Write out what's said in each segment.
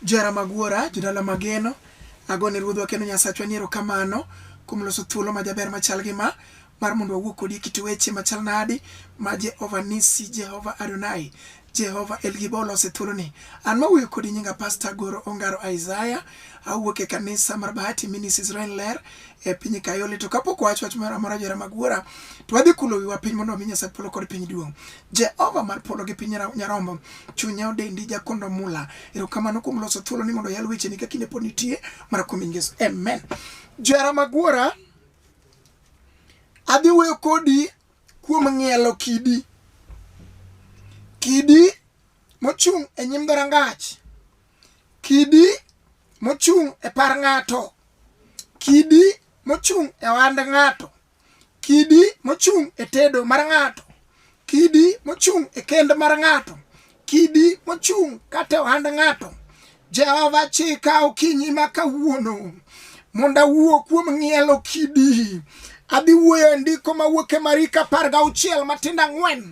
Jera magwora, jodala mageno, agone ruodhwa kendo Nyasachwa ni erokamano kuom loso thuolo ma jaber machal gi mar mondo wawuo kodi kit weche machal nadi ma Jehova Nisi, Jehova Adonai, Jehova El Gibor ose thuolo ni. An mawuoyo kodi nyinga Pastor Goro Ongaro Isaiah, awuok e kanisa mar Bahati Ministries Israel Ler e piny Kayole. To kapok wacho wach moro amora Jera magwora, to wadhi kulo wiwa piny mondo omi Nyasaye polo kod piny duong'. Jehova mar polo gi piny nyarombo, chunya odendi jakondo mula. Erokamano kuom loso thuolo ni mondo yal weche ni ka kinde pod nitie mar kuom Yesu. Amen. Jera magwora, adhi wuoyo kodi kuom ng'ielo kidi. Kidi mochung' e nyim dhorangach. Kidi mochung' e par ng'ato. Kidi mochung' e ohand ng'ato. Kidi mochung' e tedo mar ng'ato. Kidi mochung' e kend mar ng'ato. Kidi mochung' kata e ohand ng'ato. Jehova chika okinyi ma kawuono mondo awuo kuom ng'ielo kidi. Adhi wuoyo ndiko mawuok e Marika 16 matindo 4.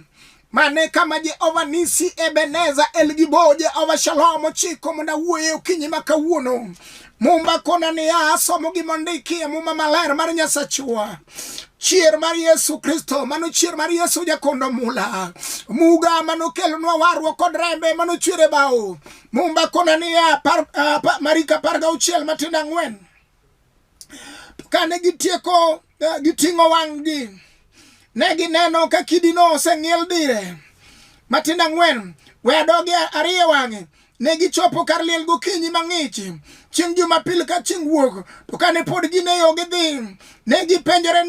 Mane kama Jehova Nisi, Ebeneza, El Gibor, Jehova Shalom ochiko mondo awuoye okinyi ma kawuono. Mumba kona ni asomo gimondiki e muma maler mar Nyasachwa. Chier mar Yesu Kristo, mano chier mar Yesu jakondo mula. Muga mano kelonwa warruok kod rembe mano chwere bao. Mumba kona ni Marika 16 matindo 4. Kane gitieko giting'o wang'gi, ne gineno ka kidino oseng'iel dire. Matindo 4, wedogi ariyo wang'e, ne gichopo kar liel gokinyi mang'ich, chieng' Jumapil ka chieng' wuok. To kane pod gin e yo gidhi, ne gipenjore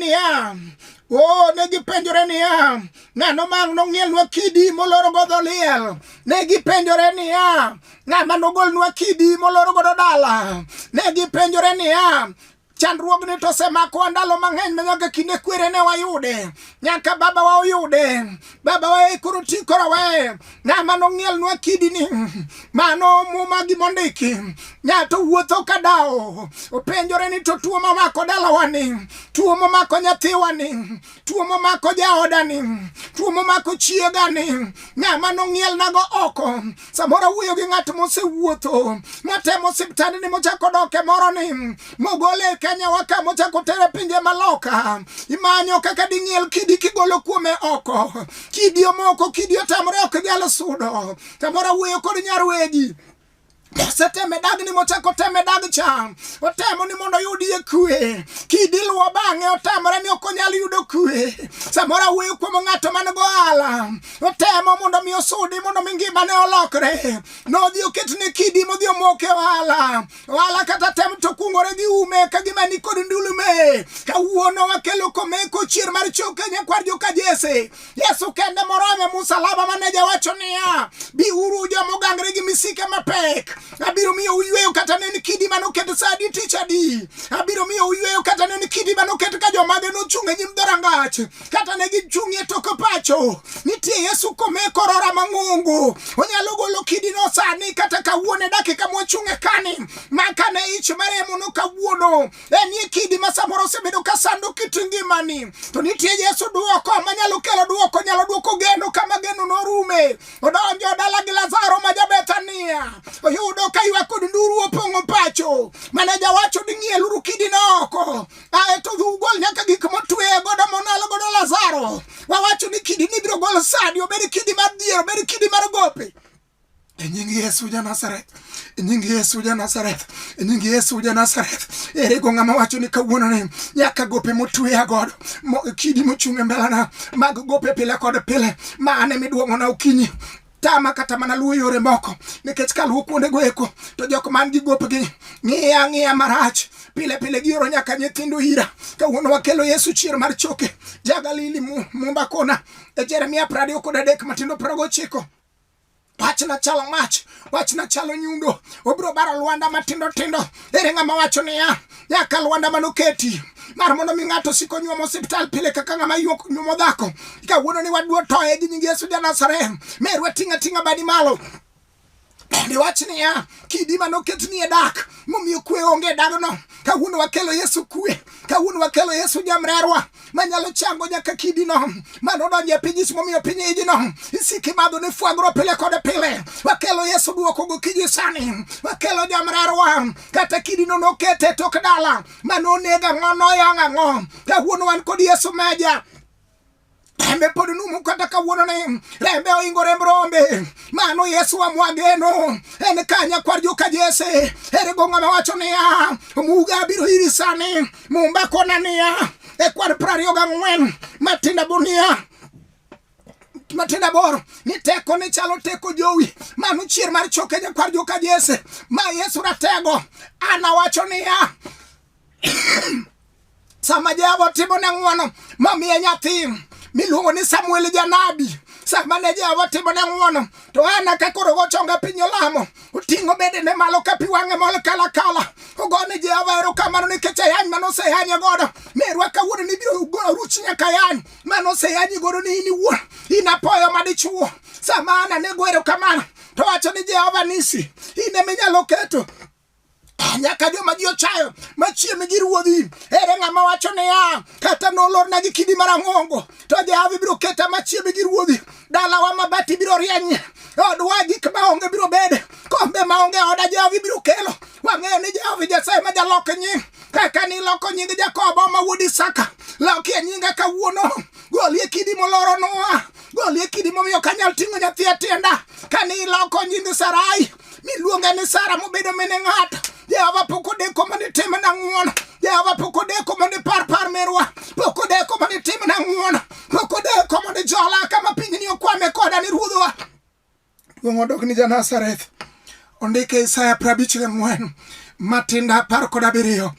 niya, ng'ano mang' nong'ielnwa kidi moloro godo liel. Ne gipenjore niya, ng'ama nogolnwa kidi moloro godo dala. Ne gipenjore niya, chandruogni to osemako ndalo mang'eny ma nyaka kinde kwere ne wayude. Nyaka baba wa oyude. Baba wa koro ti koro we. Ng'ama nong'ielnwa kidini. Mano muma gimondiki. Ng'ato wuotho kadao. Openjore ni to tuo mamako dalawani. Tuo mamako nyathiwani. Tuo mamako jaodani. Tuo mamako chiegani. Ng'ama nong'ielnago oko. Samoro wuoyo gi ng'at mosewuotho. Matemo osiptand ni mochako doke moro ni. Mogole Kenya waka mochako tere pinje maloka. Imanyo kaka ding'iel kidi kigolo kuome oko. Kidi omoko, kidi otamore ok nyalo sudo. Samoro wuoyo kod nyarwegi. Seteme dagni mochako teme dag cha. Otemo ni mondo yudie kwe. Kidi luwo bang'e otamore ni ok onyal yudo kwe. Samoro wuoyo kuom ng'ato man gohala. Otemo mondo mi osudi mondo mi ngimane olokre. Nodhi oketne kidi modhi omoke ohala. Ohala kata tem to kungore gi ume ka gima ni kod ndulume. Kawuono wakelo komeko chier mar choke nyakwar joka Jese. Yesu kende morome musalaba mane jawacho niya, bi uru jomogangre gi misike mapek. Abiro miyo uyweyo kata ne kidi manoket sa adi tich adi. Abiro miyo uyweyo kata ne kidi manoket ka jomage nochung' e nyim dhorangach. Kata ne gichung' e tok pacho. Nitie Yesu komeko rora mang'ongo. Onyalo golo kidi no sani kata kawuone dakika mochung' e kani. Makane ich maremo no kawuono. Enie kidi masamoro sebedo kasando kit ngimani. To nitie Yesu duoko manyalo kelo duoko, nyalo duoko geno kama geno norume. Odonjo dala gi Lazaro ma ja-Bethania. Oyudo ka ywak kod nduru opong'o pacho. Mane jawacho ni ng'ieluru kidi no oko. To ugol nyaka gik motwe godo monalo godo Lazaro. Wawacho ni kidi ni biro golo sadi, obed kidi mar dhier, obed kidi mar gope. E nying Yesu ja-Nazareth. E nying Yesu ja-Nazareth. E nying Yesu ja-Nazareth. Ere go ng'ama wacho ni kawuono ni nyaka gope motweya godo. Kidi mochung' e mbelana mag gope pile kod pile. Mane miduong'ona okinyi. Tama kata mana luwo yore moko. Nikech kaluwo kuonde go eko. To jok man gi gopgi ng'iya marach. Pile gioro nyaka nyithindo ira. Kawuono wakelo Yesu chier mar choke. Ja-Galili mumba kona. E Jeremia 23 matindo 29. Wachna chalo mach, wachna chalo nyundo. Obro baro lwanda matindo tindo. Ere ng'ama wacho niya, nyaka lwanda manoketi mar mondo mi ng'ato siko nyuomo osiptal pile kaka ng'ama nyuomo dhako. Kawuono ni wadwa toye gi nying Yesu ja-Nazareth. Merwa ting'a badi malo. Ni wach niya, kidi manoket ni e dak, momiyo kwe onge dagno. Kawuono wakelo Yesu kwe, kawuono wakelo Yesu nyamrerwa, manyalo chango nyaka kidi no, manodonje piny momiyo piny iji no, isiki madho ne fuagro pile kode pile. Wakelo Yesu duoko gokinyi sani, wakelo nyamrerwa, kata kidi no nokete tok dala, manonega ngono yang ang'o. Kawuono wan kod Yesu meja, rembe pod numu kata kawuono ni rembe oingo remb rombe. Mano Yesu wa mwageno, en kanya kwar joka Jese. Ere gonga mawacho niya, muga biro iri sani, mumba kona niya, e kwar 24 matinda bunia, matinda bor, ni teko ni chalo teko jowi. Mano chier mar choke kwar joka Jese. Ma Yesu ratego, ana wacho niya, sama Jehova timo ne ng'wono, mamiye nyathi miluongo ni Samuel janabi. Sama ne Jehova timo ne ng'wono, to ana ka koro gochonga piny olamo, oting'o bede ne malo ka pi wang'e mol kala kala. Ogone Jehova erokamano nikech ayany manoseyanye godo. Merwa kawuono ni biro ruch nyaka yany manoseyanyi godo ni in iwuon. In apoyo madichuo. Sama ana nego erokamano, to wacho ni Jehova nisi, in ema inyalo keto nyaka joma ji ochayo machiem gi ruodhi. Ere ng'ama wacho niya, kata nolorna gi kidi marang'ongo, to Jehova biro keta machiem gi ruodhi. Dalawa mabati biro rieny, odwa gik maonge biro bede, kombe maonge oda Jehova biro kelo. Wang'eyo ni Jehova Nyasaye ma jalok nying, kaka niloko nying Jakobo ma wuod Isaka, loki nyinga kawuono. Golie kidi moloro Noa, golie kidi momiyo kanyal ting'o nyathi e tienda. Kaniloko nying Sarai, miluonge ni Sara mobedo mine ng'ato. Jehova pok odeko mane timna ng'wono. Jehova pok odeko mane par merwa. Pok odeko mane timna ng'wono. Pok odeko mane jola kama piny ni okwame koda ni ruodhwa. Duong' odok ni Ja-Nazareth. Ondike Isaya 54 matinda 17.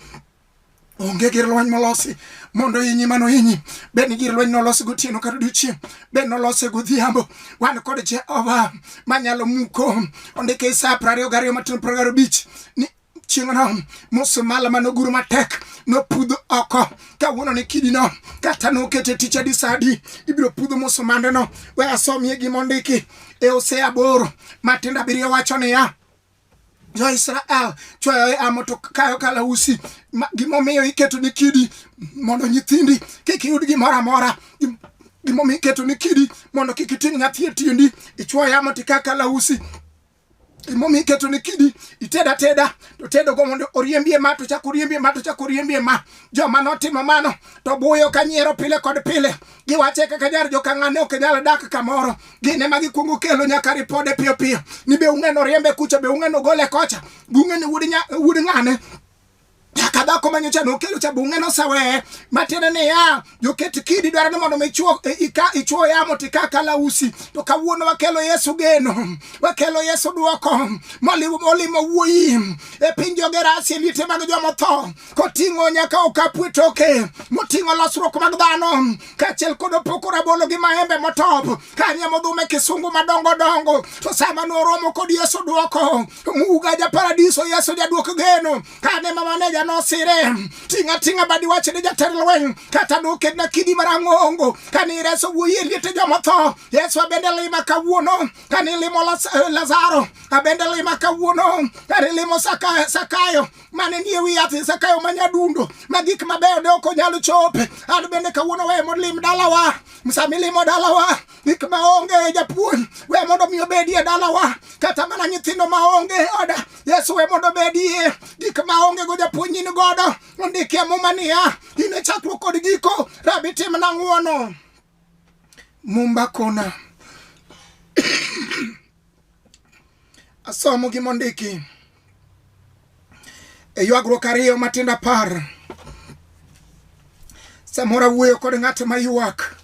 Onge gir lweny molosi mondo inyi mano inyi. Beni gir lweny nolosi gotieno kata odiochieng', ben nolosi godhiambo. Wan kod Jehova manyalo muko. Ondike Isaya 22 matin 25 ni chieng'no musumala manoguru matek nopudho oko. Kawuono ni kidi no kata nokete tich adisadi, ibiro pudho musumande no. We asomie gimondiki e Hosea 8 matinda 7 wacho niya, Jo Israel chwayo amo to kayo kalausi. Gimomiyo iketo ni kidi mondo nyithindi kik yud gimoro amora. Gimomiyo iketo ni kidi mondo kik iting' nyathi e tiendi, ichwayo amo to kayo kalausi. Gimomiyo iketo ni kidi iteda to tedo go mondo oriembie ma to chako oriembie ma. Joma notimo mano to buyo kanyiero pile kod pile. Giwache kaka jar joka ng'ane ok nyal dak kamoro. Gine ma gikwongo kelo nyaka ripode piyo ni be ung'eno riembe kucha, be ung'eno gole kocha, bung'eni wuod ng'ane. Nyaka dhako manyocha nokelo cha bung'eno sawe. Matiende niya, joket kidi dwaro ni mondo ichuo yamo tika kalausi. To kawuono wakelo Yesu geno, wakelo Yesu duoko, molimo wuoyi e piny Jogerasi, liete mag joma otho, koting'o nyaka okapu e toke, moting'o losruok mag dhano, kaachiel kod opoko rabolo gi maembe motop, kanyamo dhume kisungu madongo dongo. To sama noromo kod Yesu duoko, muga ja paradiso Yesu jaduok geno, kane mamaneja no sire tinga badi wache ni jatend lweny, kata noket na kidi marang'ongo. Kani reso wuoyi liete joma tho, Yesu abende lima kawuono. Kani limo Lazaro, abende lima kawuono. Kani limo Sakayo, mane nie wi yathi Sakayo manyadundo, magik mabeyo ne ok onyalo chope. An bende kawuono we mondo lim dalawa, msami limo dalawa, gik maonge japuonj we mondo mi obedie dalawa, kata mana nyithindo maonge oda Yesu we mondo bedie, gik maonge go japuonj in godo. Ondike Muma niya, in e chakruok kod giko, Rabi timna ng'wono. Mumba kona. Asomo gimondiki e ywagruok 2 matinda 10. Samora wuoyo kod ng'at mayuak,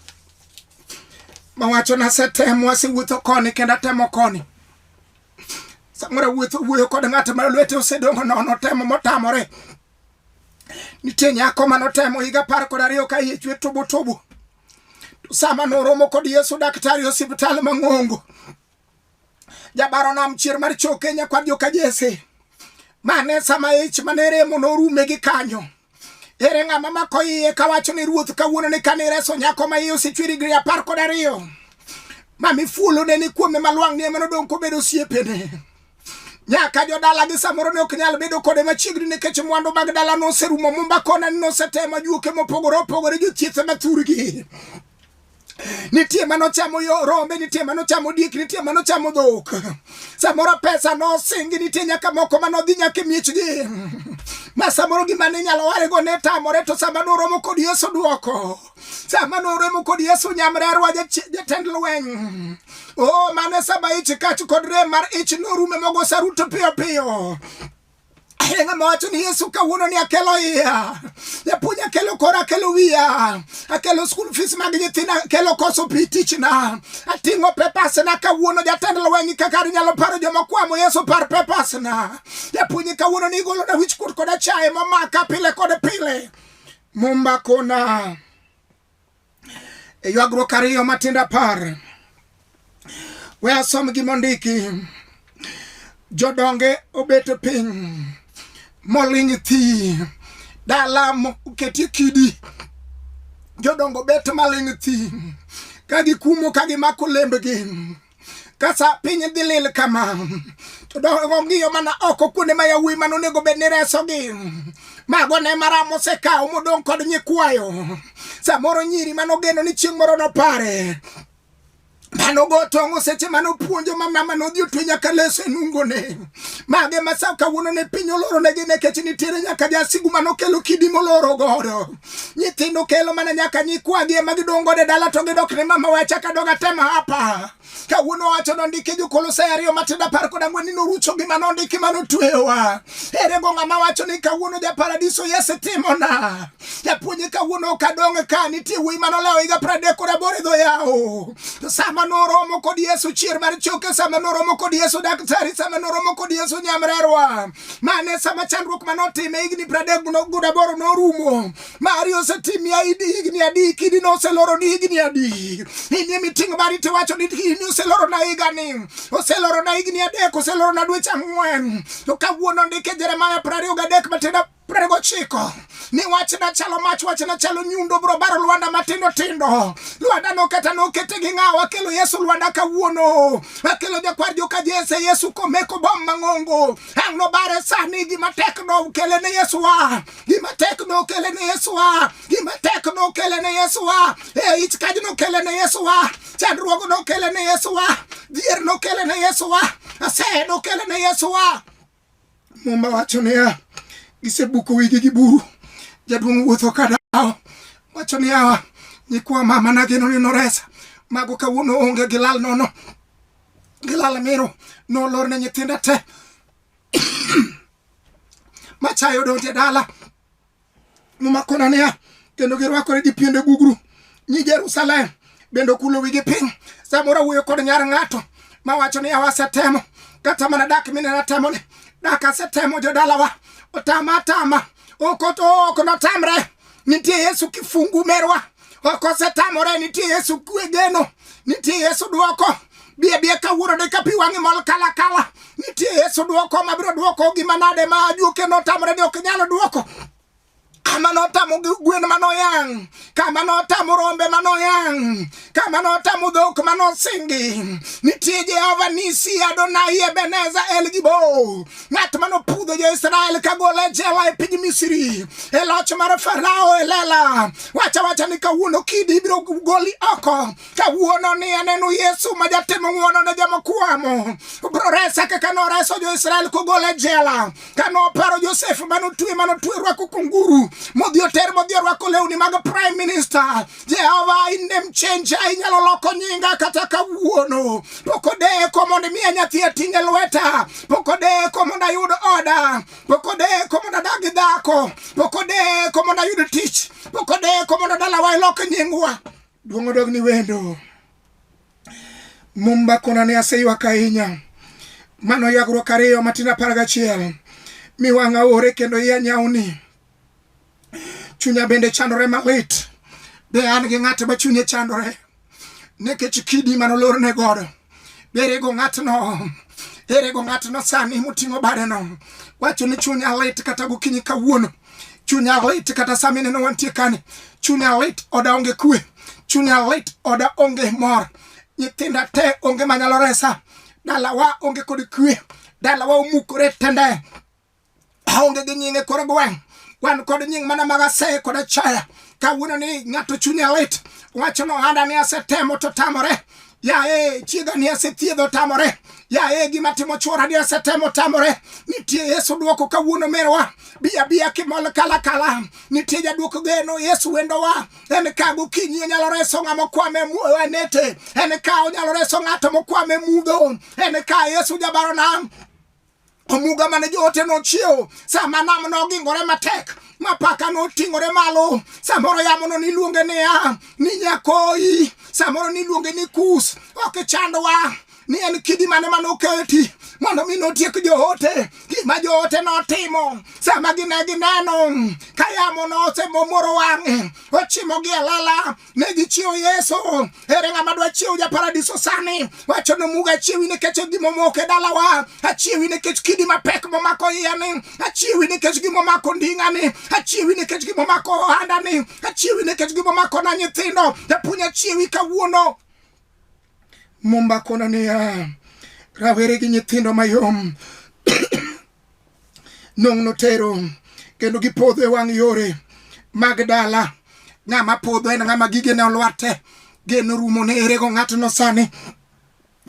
mawacho nasetemo, asewuotho koni kendo atemo koni. Samora wuoyo kod ng'at ma lwete osedongo nono, temo motamore. Nitie nyako manotemo higa 12 ka iye chwe tubo. Sama noromo kod Yesu daktari osiptal mang'ongo, jabaro nam chier mar choke nyakwa joka Jese. Mane sama ich maneremo norume gi kanyo. Ere ng'ama mako iye kawacho ni ruoth kawuono ni kanireso nyako ma iye osechweri higni 12. Mami fulo ne ni kuome malwang' ni ema nodong' kobedo osiepene. nyaka jodala gi samoro ne ok nyal bedo kode machiegni nikech mwandu mag dala noserumo Mombakona nosetemo juoke mopogore opogore jothieth mathurgi. Nitie mano chamo rombe, nitie mano chamo diek, nitie mano chamo dhok. Samoro pesa no singi, nitie nyaka moko mano dhi nyaka miechgi. Ma samoro gima ne nyalo warego ne tamore, to sama noromo kod Yesu duoko. Sama noromo kod Yesu nyamrerwa jatend lweny. Oh, mane sama ich kach kod rem mar ich norume mogo saruto piyo piyo. Nga mawacho ni Yesu kawuono ni akelo iya. Japuonj akelo kora, akelo wiya. Akelo school fees mag nyithindo, akelo koso pi tichna. Ating'o papers na kawuono jatend lweny kaka nyalo paro joma kwamo Yesu par papers na. Japuonj kawuono ni igolo na wich kut koda chae mamaka pile kod pile. Mombakona. Ywagruok ariyo matindo apar. We asom gimondiki. Jodonge obet piny. Moling thi dala moketi kidi jodongo bet maling thi kagi kumo kagi mako lembgi kasa piny dhi lil kama to dongo ngiyo mana oko kuonde ma yawuoyi manonego bed ni resogi mago ne maramo sekawo modong kod nyikwayo samoro nyiri manogeno ni chieng' moro nopare mano go tongo seche mano puonjo mama no dio to nyaka lese nungone mage masa kawuono ne piny oloro ne gine kech nitiere nyaka jasigu mano kelo kidi moloro godo nyithindo kelo mana nyaka nyikwagi ma gidongo de dala to gidok ne mama wacha kadoga tema hapa kawuono wacho no ndike jo Kolosai 2:14 ni norucho gi mano ndike mano twewa ere go ng'ama wacho ni kawuono ja paradiso Yesu timona japuonje kawuono kadong ka nitie wuoyi mano lewo higa 38 dho yawo sama noromo kod Yesu chier mar choke sama noromo kod Yesu daktari sama noromo kod Yesu nyamrerwa mane sama chandruok manotime higni 38 norumo mari osetimia higni adi kidi no seloro ni higni adi ini miting bari te wacho ni oseloro na higani oseloro na higni adek oseloro na dweche 4 to kawuono ndike Jeremia 23 matenda 29 ni wachna chalo mach wachna chalo nyundo bro baro Lwanda matindo tindo Lwanda no kata no kete gi ng'awa kelo Yesu Lwanda kawuono akelo jakwar joka Jese Yesu komeko bom mang'ongo ang no bare sani gima tekno kele ne Yesu wa gima tekno kele ne Yesu wa gima tekno kele ne Yesu wa ich kajno kele ne Yesu wa chandruogo no kele ne Yesu wa dhier no kele ne Yesu wa ase no kele ne Yesu wa mumba wacho ne gisebuko wigi gi buru jaduong' wuotho kadao wacho ni hawa nyikwa mama na geno ni noresa mago kawuono onge gilal nono gilal miro nolor ne nyithinda te machayo donje dala Mombakona ne kendo girwakore gi piende gugru nyi Jerusalem bendo kulo wigi piny samoro wuoyo kod nyar ng'ato ma wacho ni hawa setemo kata mana dak mine natemo ni dak asetemo jodalawa otama oko notamre nitie Yesu kifungu merwa oko setamore nitie Yesu kwegeno nitie Yesu duoko bie kawuono de kapi wangi mol kala nitie Yesu duoko mabiro duoko gima nade ma juoke notamre de ok nyalo duoko kama notamo gwen manoyang kama notamo rombe manoyang kama notamo dhok manosingi nitie Jehova Nisi Adonai Ebeneza El Gibo ng'at manopudho jo-Israel kagole jela e piny Misri e loch mar Farao e lela wacha ni kawuono kidi biro goli oko kawuono ni aneno Yesu ma jatimo ng'wono ne joma kwamo bro resa kaka noreso jo-Israel kogole jela kanoparo Joseph manotwe rwako kunguru modhi rwako lewni mag prime minister Jehova inem change inyalo loko nyinga kata kawuono pokodeko mondo miya nyathi ating'e lweta pokodeko mondo ayud oda pokodeko mondo adag dhako pokodeko mondo ayud tich pokodeko mondo dalawa ilok nyingwa duong' odog ni wendo Mombakona ne aseywak ahinya mano ywagruok ariyo matin 11 miwang'a ore kendo iya nyawni chunya bende chandore malit be an gi ng'at ma chunye chandore nekech kidi manolor ne godo ere go ng'atno sani moting'o badeno wacho ni chunya lit kata gokinyi kawuono chunya lit kata samine no wantie kani chunya lit oda onge kwe chunya lit oda onge mor nyithinda te onge manyalo resa dalawa onge kod kwe dalawa omukore tende aonge gi nyinge kore gweng wan kod nying mana magase kod achaya kawuono ni ng'ato chunye lit wacho no handa ni asetemo to tamore chiega ni asethiedho tamore gima timo chuora ni asetemo tamore nitie Yesu duoko kawuono merwa biya kimol kala nitie jaduoko geno Yesu wendowa en ka gokinyi nyalo reso ng'ama kwame nete en ka onyalo reso ng'ato mokwame mudho en ka Yesu jabarona omuga mane joote no chiewo sama nam no gingore matek mapaka no tingore malo samoro yamo no niluonge ni nyakoi samoro niluonge ni kus ok chandowa ni en kidi mane manoketi mondo mi notiek joote gima joote notimo sama gineno kayamo no semomoro wang'e ochimo gi lala ne gichiewo Yesu ere ng'ama dwa chiewo ja paradiso sani wacho no muga chiewi nikech gimomoke dalawa achiewi nikech kidi mapek momako yane achiewi nikech gimomako nding'ani achiewi nikech gimomako ohandani achiewi nikech gimomako na nyithindo japunya chiewi kawuono momba kona ni rawere gi nyithindo mayom nong notero kendo gipodho e wang' yore mag dala ng'ama podho en ng'ama gige ne olwarte geno rumo ne erego ng'atno sani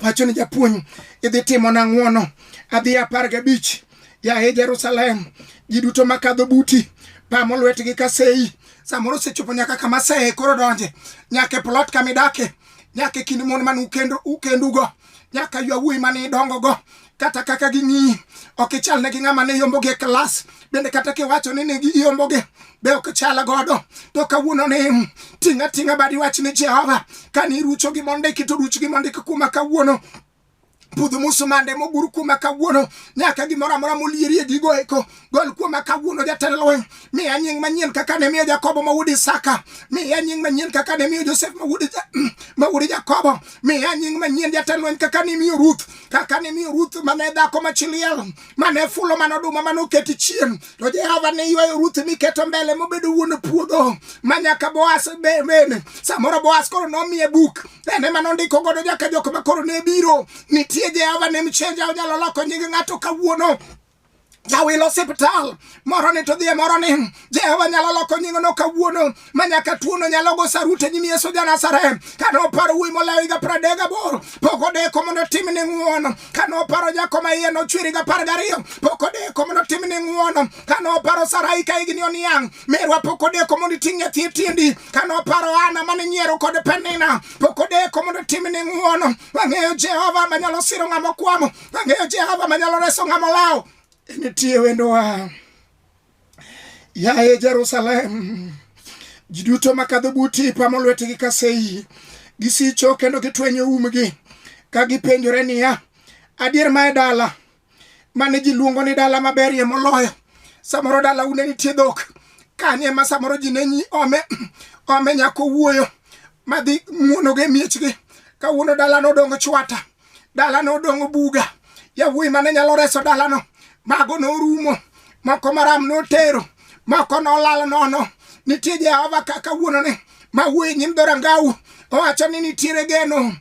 wacho ni japuonj idhi timo na ng'wono adhi 15 yaye Jerusalem ji duto makadho buti pamo lwetgi ka sei samoro sechopo nyaka kama sei koro donje nyaka plot kamidake nyaka kind mon man ukendugo nyaka yawuoyi mane idongogo kata kaka ging'i ok chal ne gi ng'ama ne yomboge klas bende kata kiwacho ni negi yomboge be ok chal godo to kawuono ni tinga badi wach ni Jehova kani rucho gi monde kito ruch gi monde kuma kawuono pudho musumande moguru kuma kawuono nyaka gimoro amora molierie gigo eko gol kuma kawuono jatelo mi anying manyien kaka ne miyo Jakobo ma wuod Isaka mi anying manyien kaka ne miyo Joseph ma wuod Jakobo mi anying manyien jatelo kaka ne miyo Ruth mane dhako machiliel mane fulo manoduma manoketi chien to Jehova ne ywayo Ruth miketo mbele mobedo wuon puodho manyaka Boaz bene samoro Boaz koro nomiye buk ene manondiko godo jaka jok makoro ne biro nitie Jehova ne mchenja onyalo loko nying ng'ato kawuono jawil osiptal moro ni to dhie moro ni Jehova nyalo loko nying no kawuono manyaka tuono nyalo go sarute nyimi Yesu ja Nazareth kano paro wuoyi molewo higa 38 pok odeko mondo timne ng'wono kano paro nyako ma iye nochwiri higa 12 pok odeko mondo timne ng'wono kano paro Sarai ka higni oniang' merwa pok odeko mondo ting' nyathi e tiendi kano paro Ana mane nyiero kod Penina pok odeko mondo timne ng'wono wang'eyo Jehova manyalo siro ng'ama kwamo wang'eyo Jehova manyalo reso ng'ama olawo nitie wendowa yaye Jerusalem ji duto makadho buti pamo lwetgi ka sei gisicho kendo gitwenyo umgi ka gipenjore niya adier ma e dala mane ji luongo ni dala maberie moloyo samoro dala une nitie dhok kanye ma samoro ji ne ome nyako wuoyo madhi muonoge miechgi kawuono dala nodongo chwata dala nodongo buga yawuoyi mane nyalo reso dala no mago no rumo mako maram no tero mako no lal nono nitie Jehova kaka wuono ne ma wuoyi nyim dhorangau owacho ni nitiere geno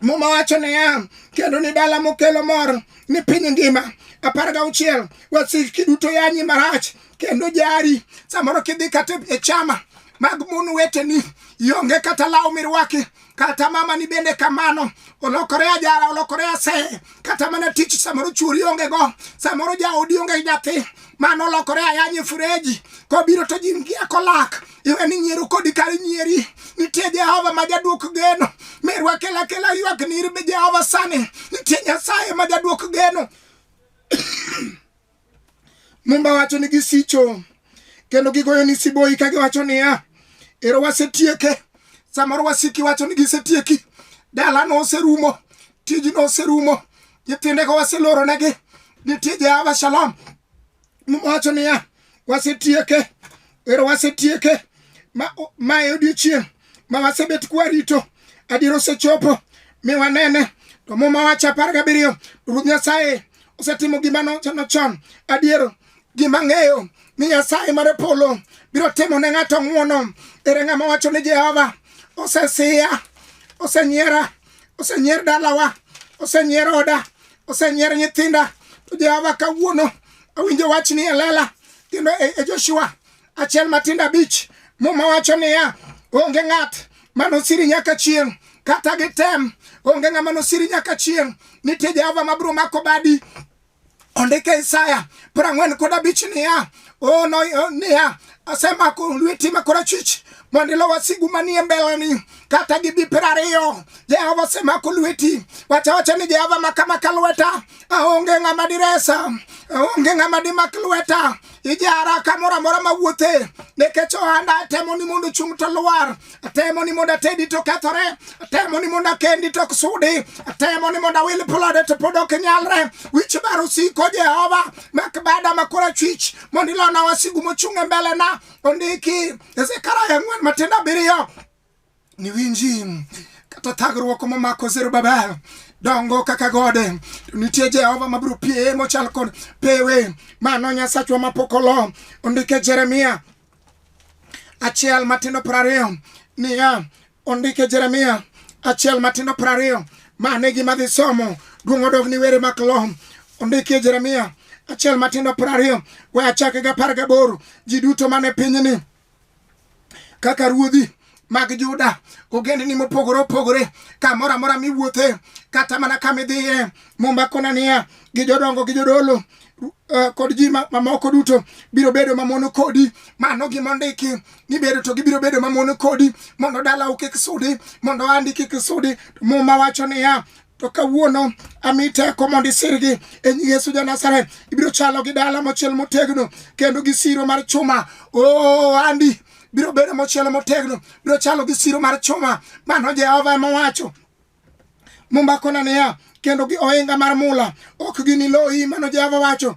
muma wacho ne kendo ni dala mokelo mor ni piny ngima 16 wasiki duto yanyi marach kendo jari samoro kidhi kata e chama mag mon weteni yonge kata law mirwaki kata mama ni bende kamano olokore ajara olokore ase kata mana tich samoro churi onge go samoro jaodi onge nyathi mano olokore ayanyi fureji ko biro to jingia kolak iwe ni nyiero kodi kari nyieri nitie Jehova ma jaduok geno merwa kela ywak ni irbe Jehova sani nitie Nyasaye ma jaduok geno Mumba wacho ni gisicho kendo gigoyo ni siboi ka giwacho niya ero wasetieke samoro wasiki wacho ni gisetieki dala no serumo tiji no serumo nyithinde ko waseloro negi nitie Jehova Shalom wacho niya wasetieke ero wasetieke ma odiochieng' ma wasebet kwarito adiero sechopo mi wanene to muma wacho 17 Ruoth Nyasaye osetimo gima chon adiero gima ng'eyo ni Nyasaye mar polo biro timo ne ng'ato ng'wono ere ng'ama wacho ni Jehova osesiya osenyier dalawa osenyier oda osenyier nyithinda to Jehova kawuono awinjo wach ni lela kendo e Joshua achiel matinda bich muma wacho niya onge ng'at manosiri nyaka chieng' kata gitem onge ng'ama nosiri nyaka chieng' nitie Jehova mabiro mako badi. Ondike Isaya 45 niya niya asemako lweti makorachwich mondo ilo wasigu manie mbeleni kata gibi 20 Jehova osemako lweti. Wacha ni Jehova makamaka lweta aonge ng'ama diresa aonge ng'ama dimak lweta ijara kamora mora mawuothe nikech ohanda temo ni mondo chung' to lwar temo ni mondo atedi to kethore temo ni mondo akendi to sudi temo ni mondo awil pulode to pod ok nyalre wich bar osiko Jehova makbada makorachwich mondo ilona wasigu mochung' e mbele na. Ondiki Zekaria 4:7 ni winji kata thagruok momako Zerubabel dongo kaka gode nitie Jehova mabiro pie mochal kod pewe mano Nyasachwa mapokolo. Ondike Jeremia 1:20 niya ondike Jeremia 1:20 mane gima dhi somo duong' odog ni were maklo. Ondike Jeremia 1:20 we achake ga 18 ji duto mane pinyni kaka ruodhi mag Juda ogendni mopogore opogore kamora mora miwuothe kata mana kamidhiye mombakona niya gi jodongo gi jodolo kod ji mamoko duto biro bedo mamono kodi. Mano gima ondiki ni bedo to gibiro bedo mamono kodi mondo dala kik sudi mondo andi kik sudi. Muma wacho niya to kawuono amite komondi sirgi e nying Yesu ja Nazareth ibiro chalo gi dala mochiel motegno kendo gi siro mar chuma. Andi biro bedo mochiel motegno biro chalo gi siro mar chuma. Mano Jehova ema wacho. Mombakona niya kendo gi ohinga mar mula ok giniloyi. Mano Jehova wacho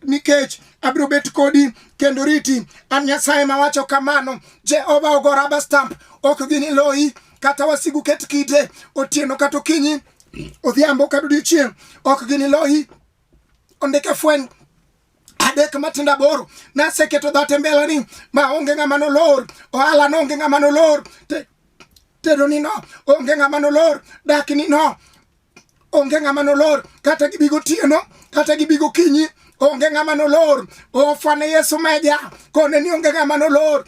nikech abiro bet kodi kendo riti. An Nyasaye ma wacho kamano. Jehova ogo rubber stamp ok giniloyi kata wasigu ket kite otieno kata okinyi odhiambo kata odiochieng' ok giniloyi. Ondike Fweny 3:8 naseketo dhoot mbeleni ma onge ng'ama nolor ohala no onge ng'ama nolor tedo ni no onge ng'ama nolor dak ni no onge ng'ama nolor kata gibigo tieno kata gibigo kinyi onge ng'ama nolor. Ofwane Yesu meja kone ni onge ng'ama nolor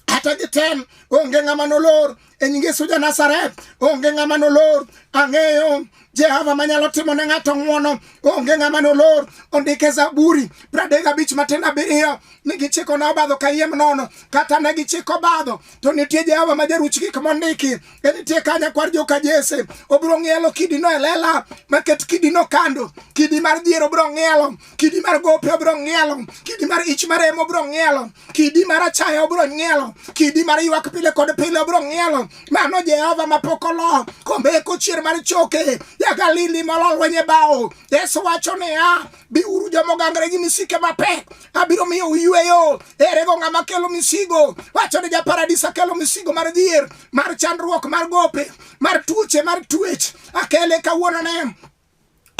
kata gitem onge ng'ama nolor e nying Yesu ja Nazareth onge ng'ama nolor. Ang'eyo Jehova manyalo timo ne ng'ato ng'wono onge ng'ama nolor. Ondike Zaburi 35:7 ni gichiko na obadho kayiem nono kata ne gichiko badho to nitie Jehova ma jaruch gik mondiki nitie kanya kwar joka Jese obiro ng'ielo kidi no elela maket kidi no kando kidi mar dhier obiro ng'ielo kidi mar gope obiro ng'ielo kidi mar ich maremo obiro ng'ielo kidi mar achaya obiro ng'ielo kidi mar ywak pile kod pile obiro ng'ielo. Mano Jehova mapokolo kombeko chier mar choke ya Galili molol wenye bao. Yesu wacho niya bi uru jomogangre gi misike mapek abiro miyo uyweyo. Ere go ng'ama kelo misigo wacho ni ja Paradisa kelo misigo mar dhier mar chandruok mar gope mar tuoche mar twech akele kawuono ne.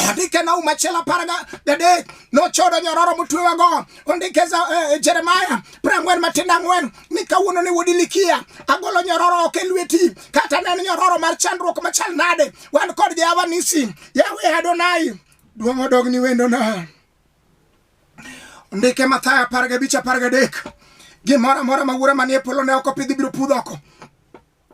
Ondike na umachela paraga dede no chodo nyororo mutwewa go. Ondike Jeremiah 40:4 ni kawuono ni wodilikia agolo nyororo ke lweti kata ne nyororo mar chandruok machal nade wan kod Jehova Nisi Yahweh Adonai duong' odog ni wendo na. Ondike Mathayo 15:3 gimora mora mawura manie polo ne oko pidhi biro pudhoko.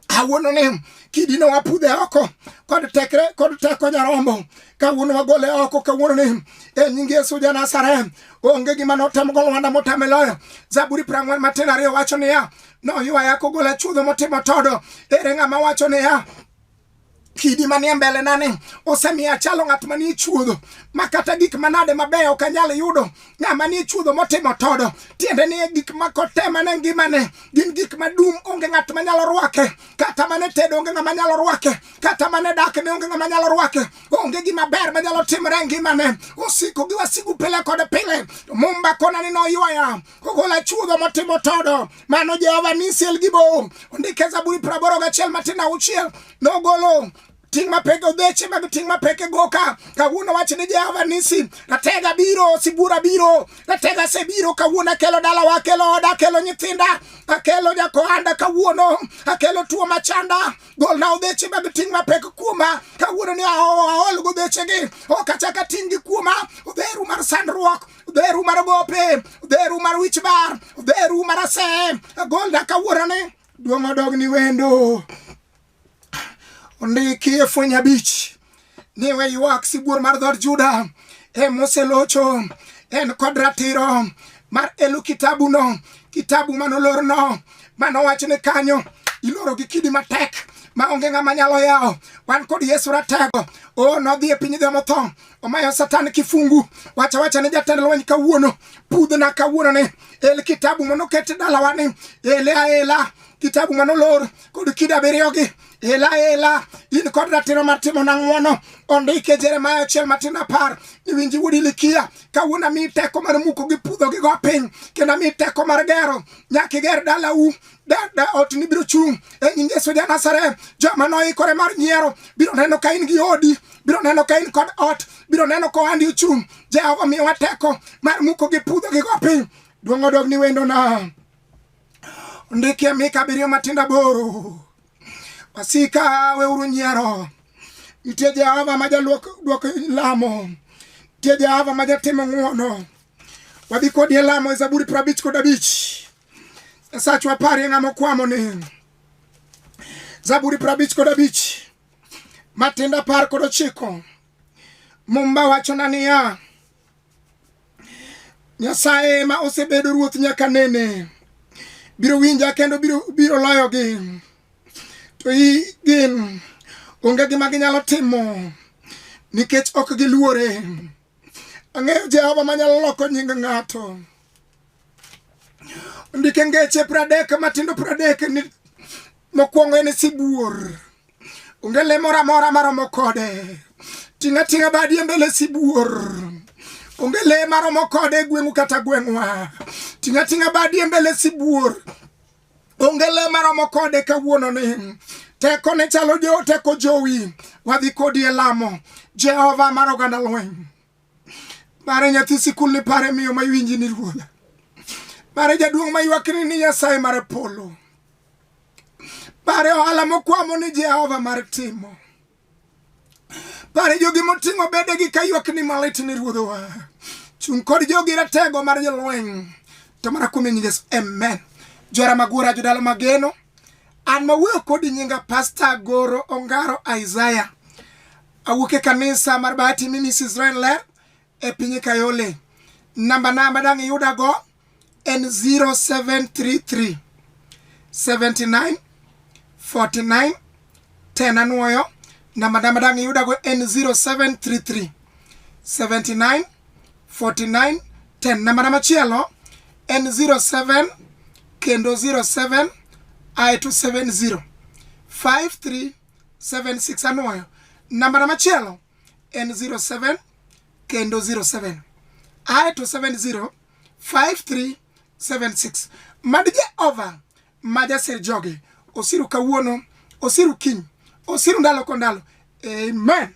Awuono ne kidino wapudhe oko kod teko nyarombo kawuono wagole oko kawuono ne e nying Yesu ja Nazareth onge gima notem golo wanda motameloyo. Zaburi 40:2 wacho niya noywaya kogola chudho motimo todo. Ere ng'ama wacho niya kidi manie mbele nane osemiya chalo ng'at manie chuodho makata gik manade mabeyo kanyal yudo ng'ama nie chuodho motimo todo. Tiende ni gik makotema ne ngimane gin gik madum onge ng'at manyalo rwake kata mane tedo onge ng'ama nyalo rwake kata mane dak ne onge ng'ama nyalo rwake onge gima ber manyalo timre ngimane osiko gi wasigu pile kod pile. Mumba kona ni noywaya kogola chuodho motimo todo. Mano Jehova Nisi Elgibo. Ondike Zaburi 81:6 nogolo ting mapek odeche mag ting mapek goka kawuono wach ni Jehova Nisi ratega biro sibura biro ratega se biro kawuono akelo dalawa akelo oda akelo nyithinda akelo jakoanda kawuono akelo tuo machanda golna odeche mag ting mapek kuoma kawuono ni aol godeche gi okachaka tingi kuoma odheru mar sandruok odheru mar gope odheru mar wichbar odheru mar ase golda kawuono ni duong' odog ni wendo ondiki e fweny abich ni we ywak sibuor mar dhod Juda moselocho en kod ratiro mar elo kitabu manolorno manowachne kanyo iloro gi kidi matek ma onge ng'ama nyalo yawo wan kod Yesu ratego nodhi e piny dhomotho omayo Satan kifungu wacha ne jatend lweny kawuono pudhna kawuono ne el kitabu manoket dalawa ni ela kitabu manolor kod kida abiriyogi ela in kod ratiro mar timo nang'wono ondike Jeremiah 1:10 iwinji wuod Ilikia kawuono mi teko mar muko gi pudho gi go piny kendo mi teko mar gero nyaka iger dalau da ot ni biro chung e nying Yesu ja Nazareth joma noikore mar nyiero biro neno ka in gi odi biro neno ka in kod ot biro neno ko andi uchung Jehova miyowa teko mar muko gi pudho gi go piny duong' odog ni wendo na ondike Mika 7:8 wasika weuru nyiero nitie Jehova ma jaduoko lamo nitie Jehova ma jatimo ng'wono wadhi kodi e lamo e Zaburi 55 Sachwa pari ng'amo kwamo ni Zaburi 55 Matenda 19 Mumba wachona niya Nyasaye ma osebedo ruoth nyaka nene biro winja kendo biro loyo gi to gin onge gima ginyalo timo nikech ok giluore ang'eyo Jehova manyalo loko nying ng'ato ndike ngeche 30 matindo 30 ni mokwongo en sibuor onge le mora maromo kode tinga badi mbele sibuor onge le maromo kode gweng'u kata gweng'wa tinga badi mbele sibuor onge le maromo kode kawuono ni teko ne chalo teko jowi wadhi kodi e lamo Jehova mar oganda lweny pare nyathi sikul ni pare miyo maywinji ni ruodha pare jaduong' maywakni ni Nyasaye mar polo pare ohala mokwamo ni Jehova mar timo pare jogi moting'o bedegi kaywakni malit ni ruodhowa chung kod jogi ratego mar jolweny to mana kuom nying Yesu amen jora magura jodala mageno an mawuoyo kodi nyinga Pastor Goro Ongaro Isaiah awuok e kanisa mar Bahati Ministries Israel Ler e piny Kayole namba dang' iyudago en 0733 79 49 10 anuoyo namba dang' iyudago en 0733 79 49 10 namba machielo en 07 kendo 07 I270 5376 anuoyo namba machielo en 07 kendo 07 I270 5376 mad Jehova majasir jogi osiru kawuono osiru kiny osiru ndalo kondalo amen.